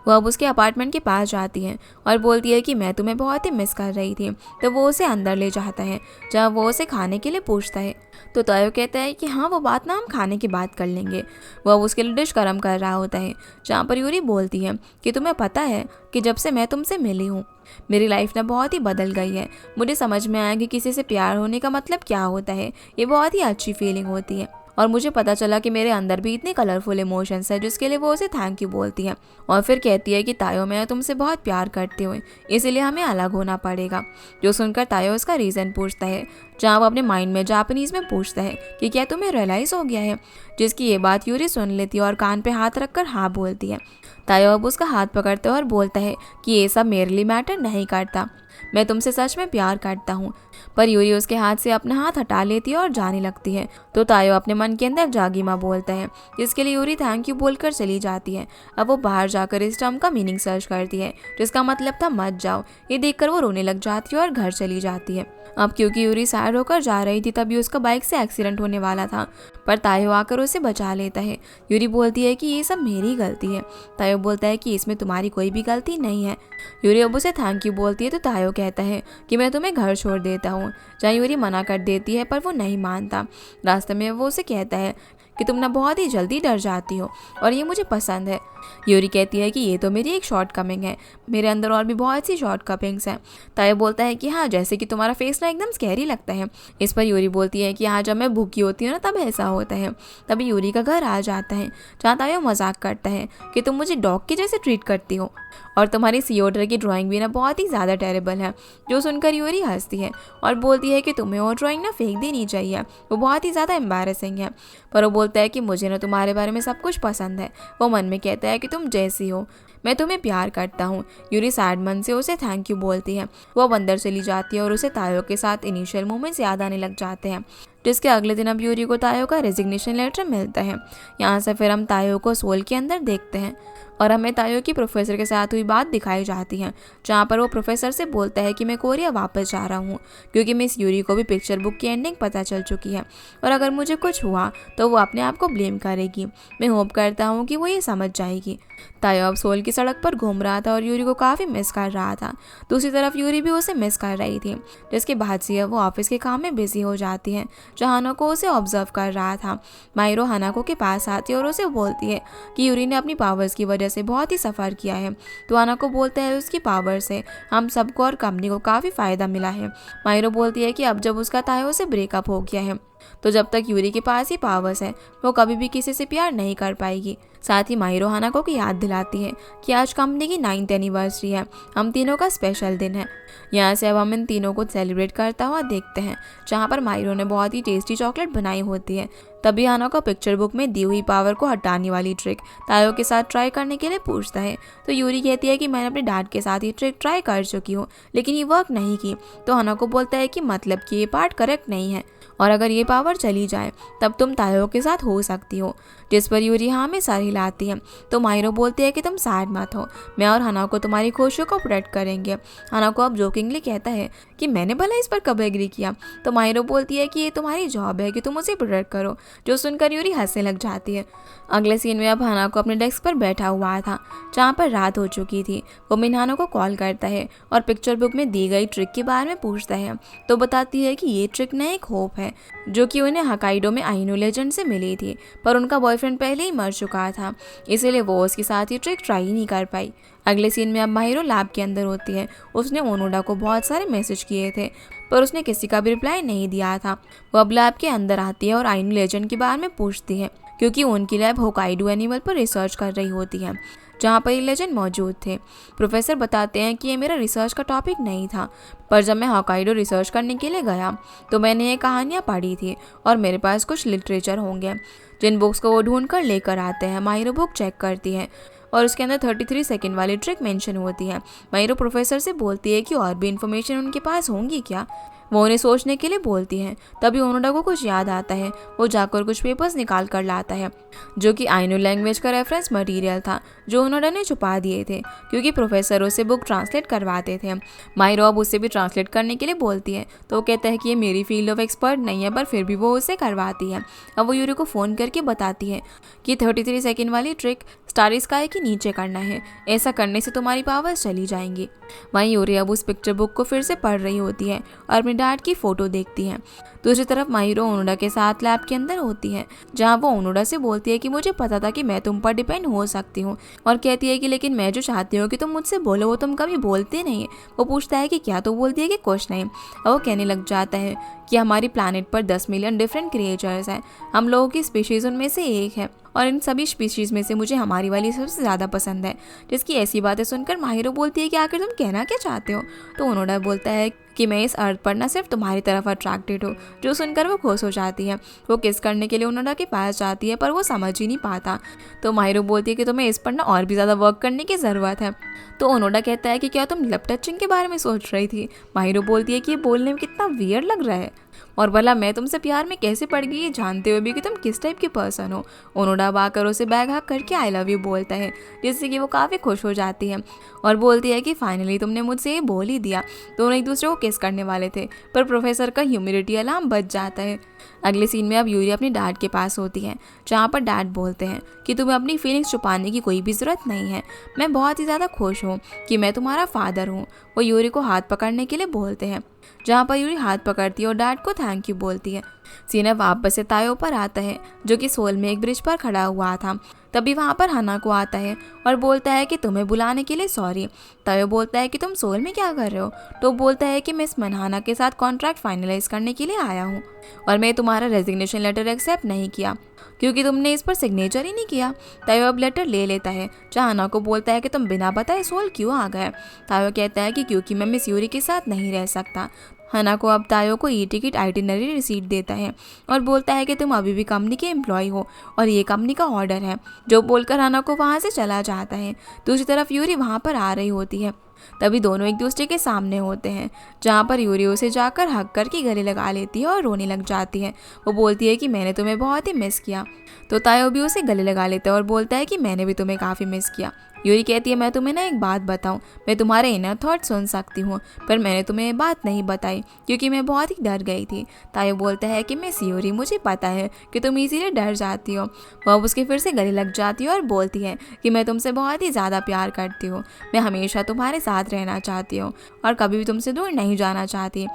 वो अब उसके अपार्टमेंट के पास जाती है और बोलती है कि मैं तुम्हें बहुत ही मिस कर रही थी। तो वो उसे अंदर ले जाता है, जब वो उसे खाने के लिए पूछता है तो तायो कहता है कि हाँ वो बात ना हम खाने की बात कर लेंगे। वो अब उसके लिए डिश गर्म कर रहा होता है, जहाँ पर यूरी बोलती है कि तुम्हें पता है कि जब से मैं तुमसे मिली हूँ मेरी लाइफ ना बहुत ही बदल गई है। मुझे समझ में आया कि किसी से प्यार होने का मतलब क्या होता है। ये बहुत ही अच्छी फीलिंग होती है और मुझे पता चला कि मेरे अंदर भी इतने कलरफुल इमोशंस है, जिसके लिए वो उसे थैंक यू बोलती है। और फिर कहती है कि तायो मैं तुमसे बहुत प्यार करती हूँ, इसीलिए हमें अलग होना पड़ेगा। जो सुनकर तायो उसका रीज़न पूछता है, जहाँ वो अपने माइंड में जापानीज़ में पूछता है कि क्या तुम्हें रियलाइज़ हो गया है, जिसकी ये बात यूरी सुन लेती है और कान पे हाथ रखकर हाँ बोलती है। तायो अब उसका हाथ पकड़ते और बोलता है कि ये सब मेरे लिए मैटर नहीं करता, मैं तुमसे सच में प्यार करता हूँ। पर यूरी उसके हाथ से अपना हाथ हटा लेती है और जाने लगती है। तो तायो अपने मन के अंदर जागीमा बोलता है, जिसके लिए यूरी थैंक यू बोलकर चली जाती है। अब वो बाहर जाकर इस टर्म का मीनिंग सर्च करती है, जिसका मतलब था मत जाओ। ये देखकर वो रोने लग जाती है और घर चली जाती है। अब क्योंकि यूरी सैड होकर जा रही थी, तभी उसका बाइक से एक्सीडेंट होने वाला था, पर तायो आकर उसे बचा लेता है। यूरी बोलती है कि ये सब मेरी गलती है। तायो बोलता है कि इसमें तुम्हारी कोई भी गलती नहीं है। यूरी अब उसे थैंक यू बोलती है तो तायो कहता है कि मैं तुम्हें घर छोड़ देता हूँ। जहाँ यूरी मना कर देती है पर वो नहीं मानता। रास्ते में वो उसे कहता है कि तुम ना बहुत ही जल्दी डर जाती हो और ये मुझे पसंद है। यूरी कहती है कि ये तो मेरी एक शॉर्ट कमिंग है, मेरे अंदर और भी बहुत सी शॉर्ट कमिंग्स हैं। तायो बोलता है कि हाँ, जैसे कि तुम्हारा फेस ना एकदम स्कैरी लगता है। इस पर यूरी बोलती है कि हाँ, जब मैं भूखी होती हूँ ना तब ऐसा होता है। तभी यूरी का घर आ जाता है जहाँ तायो मजाक करता है कि तुम मुझे डॉग के जैसे ट्रीट करती हो और तुम्हारी सियोटर की ड्राइंग भी ना बहुत ही ज़्यादा टेरेबल है। जो सुनकर यूरी हंसती है और बोलती है कि तुम्हें वो ड्राइंग ना फेंक देनी चाहिए, वो बहुत ही ज़्यादा एम्बैरेसिंग है। पर वो बोलता है कि मुझे ना तुम्हारे बारे में सब कुछ पसंद है। वो मन में कहता है कि तुम जैसी हो, मैं तुम्हें प्यार करता हूँ। यूरी सैड मन से उसे थैंक यू बोलती है। वो अब अंदर चली जाती है और उसे तायो के साथ इनिशियल मोमेंट्स याद आने लग जाते हैं। जिसके अगले दिन अब यूरी को तायो का रेजिग्नेशन लेटर मिलता है। यहाँ से फिर हम तायो को सोल के अंदर देखते हैं और हमें तायो की प्रोफेसर के साथ हुई बात दिखाई जाती है, जहाँ पर वो प्रोफेसर से बोलता है कि मैं कोरिया वापस जा रहा हूँ क्योंकि मिस यूरी को भी पिक्चर बुक की एंडिंग पता चल चुकी है और अगर मुझे कुछ हुआ तो वो अपने आप को ब्लेम करेगी। मैं होप करता हूँ कि वो ये समझ जाएगी। तायो अब सोल की सड़क पर घूम रहा था और यूरी को काफ़ी मिस कर रहा था। दूसरी तरफ यूरी भी उसे मिस कर रही थी। जिसके बाद से वो ऑफिस के काम में बिजी हो जाती है, जहाँ हानाको उसे ऑब्जर्व कर रहा था। माहिरो हानाको के पास आती है और उसे बोलती है कि यूरी ने अपनी पावर्स की वजह से बहुत ही सफ़र किया है। तो हानाको बोलता है उसकी पावर से हम सबको और कंपनी को काफ़ी फ़ायदा मिला है। माहिरो बोलती है कि अब जब उसका तायो से ब्रेकअप हो गया है तो जब तक यूरी के पास ही पावर्स है वो कभी भी किसी से प्यार नहीं कर पाएगी। साथ ही माहिरो हानाको की याद दिलाती है कि आज कंपनी की 9th एनिवर्सरी है, हम तीनों का स्पेशल दिन है। यहाँ से अब हम इन तीनों को सेलिब्रेट करता हुआ देखते हैं, जहाँ पर माहिरो ने बहुत ही टेस्टी चॉकलेट बनाई होती है। तभी हानाको पिक्चर बुक में दी हुई पावर को हटाने वाली ट्रिक तायो के साथ ट्राई करने के लिए पूछता है। तो यूरी कहती है कि मैंने अपने डैड के साथ ये ट्रिक ट्राई कर चुकी हूँ लेकिन ये वर्क नहीं की। तो हानाको बोलता है कि मतलब कि ये पार्ट करेक्ट नहीं है और अगर ये पावर चली जाए तब तुम तायो के साथ हो सकती हो। जिस पर यूरी हाँ में सर हिलाती है। तो माहिरो बोलती है कि तुम सैड मत हो, मैं और हानाको तुम्हारी खुशियों को प्रोटेक्ट करेंगे। हानाको अब जोकिंगली कहता है कि मैंने भला इस पर कब एग्री किया। तो माहिरो बोलती है कि ये तुम्हारी जॉब है कि तुम उसे प्रोटेक्ट करो। जो सुनकर यूरी हंसने लग जाती है। अगले सीन में अब हानाको अपने डेस्क पर बैठा हुआ था, जहाँ पर रात हो चुकी थी। वो मिनहानो को कॉल करता है और पिक्चर बुक में दी गई ट्रिक के बारे में पूछता है। तो बताती है कि ये ट्रिक ना एक होप है जो कि उन्हें हकाइडो में आइनो लेजेंड से मिली थी, पर उनका बॉयफ्रेंड पहले ही मर चुका था, इसीलिए वो उसके साथ ये ट्रिक ट्राई नहीं कर पाई। अगले सीन में अब माहिरो लैब के अंदर होती है। उसने ओनोडा को बहुत सारे मैसेज किए थे पर उसने किसी का भी रिप्लाई नहीं दिया था। वो अब लैब के अंदर आती है और आइनो लेजेंड के बारे में पूछती है क्योंकि उनकी लैब होकाइडो एनिमल पर रिसर्च कर रही होती है, जहाँ पर ये लेजेंड मौजूद थे। प्रोफेसर बताते हैं कि ये मेरा रिसर्च का टॉपिक नहीं था, पर जब मैं होकाइडो रिसर्च करने के लिए गया तो मैंने ये कहानियाँ पढ़ी थी और मेरे पास कुछ लिटरेचर होंगे जिन बुक्स को वो ढूंढ कर लेकर आते हैं। माहिरो बुक चेक करती है और उसके अंदर 33 सेकंड वाली ट्रिक मेंशन होती है। माहिरो प्रोफेसर से बोलती है कि और भी इन्फॉर्मेशन उनके पास होंगी क्या। वो उन्हें सोचने के लिए बोलती है। तभी ओनोडा को कुछ याद आता है। वो जाकर कुछ पेपर्स निकाल कर लाता है जो कि आइनो लैंग्वेज का रेफरेंस मटेरियल था जो ओनोडा ने छुपा दिए थे क्योंकि प्रोफेसर उसे बुक ट्रांसलेट करवाते थे। माहिरो अब उसे भी ट्रांसलेट करने के लिए बोलती है तो वो कहता है कि ये मेरी फील्ड ऑफ एक्सपर्ट नहीं है, पर फिर भी वो उसे करवाती है। अब वो यूरी को फ़ोन करके बताती है कि 33 सेकंड वाली ट्रिक स्टार स्काई के नीचे करना है, ऐसा करने से तुम्हारी पावर्स चली जाएंगी। वहीं यूरी अब उस पिक्चर बुक को फिर से पढ़ रही होती है और अपने डैड की फ़ोटो देखती है। दूसरी तरफ माहिरो ओनोडा के साथ लैब के अंदर होती है, जहाँ वो ओनोडा से बोलती है कि मुझे पता था कि मैं तुम पर डिपेंड हो सकती हूँ, और कहती है कि लेकिन मैं जो चाहती हूँ कि तुम मुझसे बोलो वो तुम कभी बोलते नहीं। वो पूछता है कि क्या, तो बोलती है कि कुछ नहीं। और वो कहने लग जाता है कि हमारी प्लानट पर 10 मिलियन डिफरेंट क्रिएचर्स हैं, हम लोगों की स्पीशीज़ उनमें से एक है और इन सभी स्पीशीज़ में से मुझे हमारी वाली सबसे ज़्यादा पसंद है। जिसकी ऐसी बातें सुनकर माहिरो बोलती है कि आखिर तुम कहना क्या चाहते हो। तो ओनोडा बोलता है कि मैं इस अर्थ पर न सिर्फ तुम्हारी तरफ अट्रैक्टेड हूँ। जो सुनकर वो खुश हो जाती है। वो किस करने के लिए ओनोडा के पास जाती है पर वो समझ ही नहीं पाता। तो माहिरो बोलती है कि तुम्हें इस पर ना और भी ज़्यादा वर्क करने की ज़रूरत है। तो ओनोडा कहता है कि क्या तुम लव टचिंग के बारे में सोच रही थी। माहिरो बोलती है कि ये बोलने में कितना वियर्ड लग रहा है। और भला मैं तुमसे प्यार में कैसे पड़ गई ये जानते हुए भी कि तुम किस टाइप के पर्सन हो। ओनोडा आकर उसे बैग हक करके आई लव यू बोलता है, जिससे कि वो काफ़ी खुश हो जाती है और बोलती है कि फाइनली तुमने मुझसे ये बोल ही दिया। दोनों एक दूसरे को किस करने वाले थे, पर प्रोफेसर का ह्यूमिडिटी अलार्म बज जाता है। अगले सीन में अब यूरी अपनी डैड के पास होती है, जहाँ पर डैड बोलते हैं कि तुम्हें अपनी फीलिंग्स छुपाने की कोई भी ज़रूरत नहीं है, मैं बहुत ही ज़्यादा खुश हूँ कि मैं तुम्हारा फादर हूँ। वो यूरी को हाथ पकड़ने के लिए बोलते हैं, जहाँ पर यूरी हाथ पकड़ती है और डैड को थैंक यू बोलती है। सीन अब वापस से तायो पर आता है, जो कि सोल में एक ब्रिज पर खड़ा हुआ था। तभी वहाँ पर हना को आता है और बोलता है कि तुम्हें बुलाने के लिए सॉरी। तायो बोलता है कि तुम सोल में क्या कर रहे हो, तो बोलता है कि मैं इस मनहाना के साथ कॉन्ट्रैक्ट फाइनलाइज करने के लिए आया हूँ और मैं तुम्हारा रेजिग्नेशन लेटर एक्सेप्ट नहीं किया क्योंकि तुमने इस पर सिग्नेचर ही नहीं किया। तायो अब लेटर ले लेता है, जहाँ हना को बोलता है कि तुम बिना बताए सोल क्यों आ गए। तायो कहता है कि क्योंकि मैं मिस यूरी के साथ नहीं रह सकता। हना को अब तायो को ई टिकट आइटिनरी रिसीट देता है और बोलता है कि तुम अभी भी कंपनी के एम्प्लॉय हो और ये कंपनी का ऑर्डर है, जो बोलकर हना को वहाँ से चला जाता है। दूसरी तरफ यूरी वहाँ पर आ रही होती है। तभी दोनों एक दूसरे के सामने होते हैं, जहाँ पर यूरी उसे जाकर हक करके गले लगा लेती है और रोने लग जाती है। वो बोलती है कि मैंने तुम्हें बहुत ही मिस किया, तो तायो भी उसे गले लगा लेता है और बोलता है कि मैंने भी तुम्हें काफ़ी मिस किया। यूरी कहती है मैं तुम्हें ना एक बात बताऊं, मैं तुम्हारे इनर थॉट सुन सकती हूँ, पर मैंने तुम्हें ये बात नहीं बताई क्योंकि मैं बहुत ही डर गई थी। तायो बोलता है कि मिस यूरी, मुझे पता है कि तुम इसीलिए डर जाती हो। वह अब उसके फिर से गले लग जाती है और बोलती है कि मैं तुमसे बहुत ही ज़्यादा प्यार करती हूँ, मैं हमेशा तुम्हारे साथ रहना चाहती हूँ और कभी भी तुमसे दूर नहीं जाना चाहती।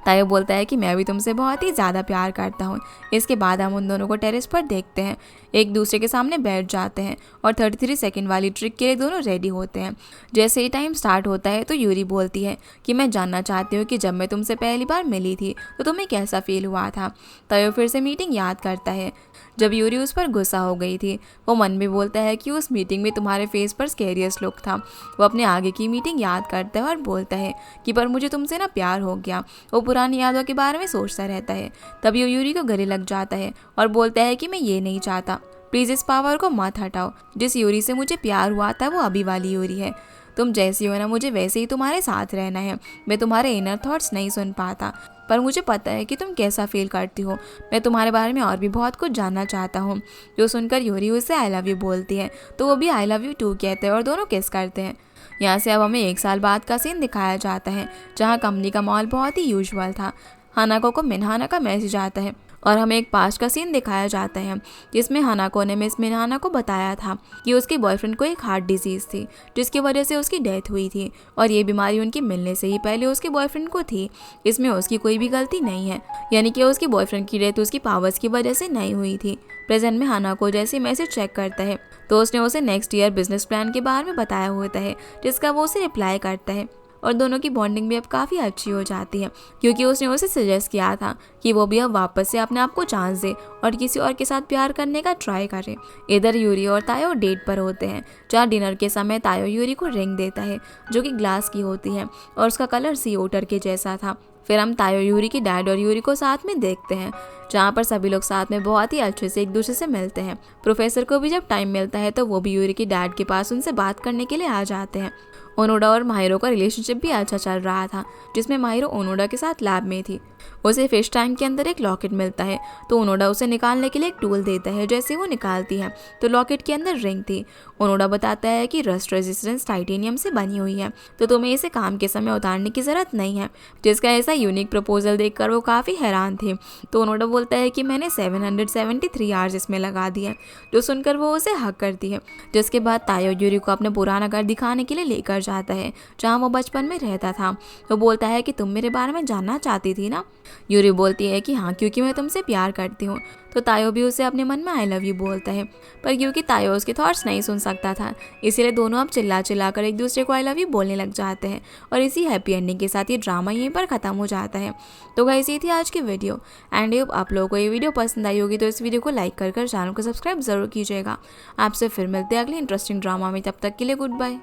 तायो बोलता है कि मैं भी तुमसे बहुत ही ज़्यादा प्यार करता हूँ। इसके बाद हम उन दोनों को टेरेस पर देखते हैं, एक दूसरे के सामने बैठ जाते हैं और 33 सेकंड वाली ट्रिक के लिए दोनों रेडी होते हैं। जैसे ही टाइम स्टार्ट होता है तो यूरी बोलती है कि मैं जानना चाहती हूँ कि जब मैं तुमसे पहली बार मिली थी तो तुम्हें कैसा फील हुआ था। तायो फिर से मीटिंग याद करता है जब यूरी उस पर गुस्सा हो गई थी। वो मन में बोलता है कि उस मीटिंग में तुम्हारे फेस पर स्केरियस लुक था। वो अपने आगे की मीटिंग याद करता है और बोलता है कि पर मुझे तुमसे ना प्यार हो गया। वो पुरानी यादों के बारे में सोचता रहता है। तभी वो यूरी को गले लग जाता है और बोलता है कि मैं ये नहीं चाहता, प्लीज़ इस पावर को मत हटाओ। जिस यूरी से मुझे प्यार हुआ था वो अभी वाली यूरी है। तुम जैसी हो ना, मुझे वैसे ही तुम्हारे साथ रहना है। मैं तुम्हारे इनर थॉट्स नहीं सुन पाता, पर मुझे पता है कि तुम कैसा फील करती हो। मैं तुम्हारे बारे में और भी बहुत कुछ जानना चाहता हूँ। जो सुनकर यूरी उससे आई लव यू बोलती है, तो वो भी आई लव यू टू कहते हैं और दोनों किस करते हैं। यहाँ से अब हमें 1 साल बाद का सीन दिखाया जाता है, जहाँ कंपनी का मॉल बहुत ही यूजुअल था। हानाको को मिनहाना का मैसेज आता है और हमें एक पास्ट का सीन दिखाया जाता है, जिसमें हानाको ने मिस मिनहाना को बताया था कि उसके बॉयफ्रेंड को एक हार्ट डिजीज़ थी, जिसकी वजह से उसकी डेथ हुई थी और ये बीमारी उनके मिलने से ही पहले उसके बॉयफ्रेंड को थी। इसमें उसकी कोई भी गलती नहीं है, यानी कि उसके बॉयफ्रेंड की डेथ उसकी पावर्स की वजह से नहीं हुई थी। प्रेजेंट में हानाको जैसे मैसेज चेक करता है तो उसने उसे नेक्स्ट ईयर बिजनेस प्लान के बारे में बताया होता है, जिसका वो उसे रिप्लाई करता है और दोनों की बॉन्डिंग भी अब काफ़ी अच्छी हो जाती है, क्योंकि उसने उसे सजेस्ट किया था कि वो भी अब वापस से अपने आप को चांस दे और किसी और के साथ प्यार करने का ट्राई करे। इधर यूरी और तायो डेट पर होते हैं, जहाँ डिनर के समय तायो यूरी को रिंग देता है, जो कि ग्लास की होती है और उसका कलर सी ओटर के जैसा था। फिर हम तायो यूरी की डैड और यूरी को साथ में देखते हैं, जहाँ पर सभी लोग साथ में बहुत ही अच्छे से एक दूसरे से मिलते हैं। प्रोफेसर को भी जब टाइम मिलता है तो वो भी यूरी की डैड के पास उनसे बात करने के लिए आ जाते हैं। ओनोडा और माहिरो का रिलेशनशिप भी अच्छा चल रहा था, जिसमें माहिरो ओनोडा के साथ लैब में थी। उसे फिश टैंक के अंदर एक लॉकेट मिलता है, तो ओनोडा उसे निकालने के लिए एक टूल देता है। जैसे वो निकालती है तो लॉकेट के अंदर रिंग थी। ओनोडा बताता है कि रस्ट रेजिस्टेंस टाइटेनियम से बनी हुई है, तो तुम्हें इसे काम के समय उतारने की ज़रूरत नहीं है। जिसका ऐसा यूनिक प्रपोजल देखकर वो काफ़ी हैरान थे। तो ओनोडा बोलता है कि मैंने 773 आवर्स इसमें लगा दिए, जो सुनकर वो उसे हक करती है। जिसके बाद तायो यूरी को अपना पुराना घर दिखाने के लिए लेकर जाता है, जहाँ वो बचपन में रहता था। वो बोलता है कि तुम मेरे बारे में जानना चाहती थी ना। यूरी बोलती है कि हाँ, क्योंकि मैं तुमसे प्यार करती हूँ। तो तायो भी उसे अपने मन में आई लव यू बोलता है, पर क्योंकि तायो उसके थॉट्स नहीं सुन सकता था, इसीलिए दोनों अब चिल्ला चिल्ला कर एक दूसरे को आई लव यू बोलने लग जाते हैं। और इसी हैप्पी एंडिंग के साथ ये ड्रामा यहीं पर ख़त्म हो जाता है। तो गाइस, ये थी आज की वीडियो एंड आप लोगों को ये वीडियो पसंद आई होगी तो इस वीडियो को लाइक कर चैनल को सब्सक्राइब जरूर कीजिएगा। आपसे फिर मिलते हैं अगले इंटरेस्टिंग ड्रामा में, तब तक के लिए गुड बाय।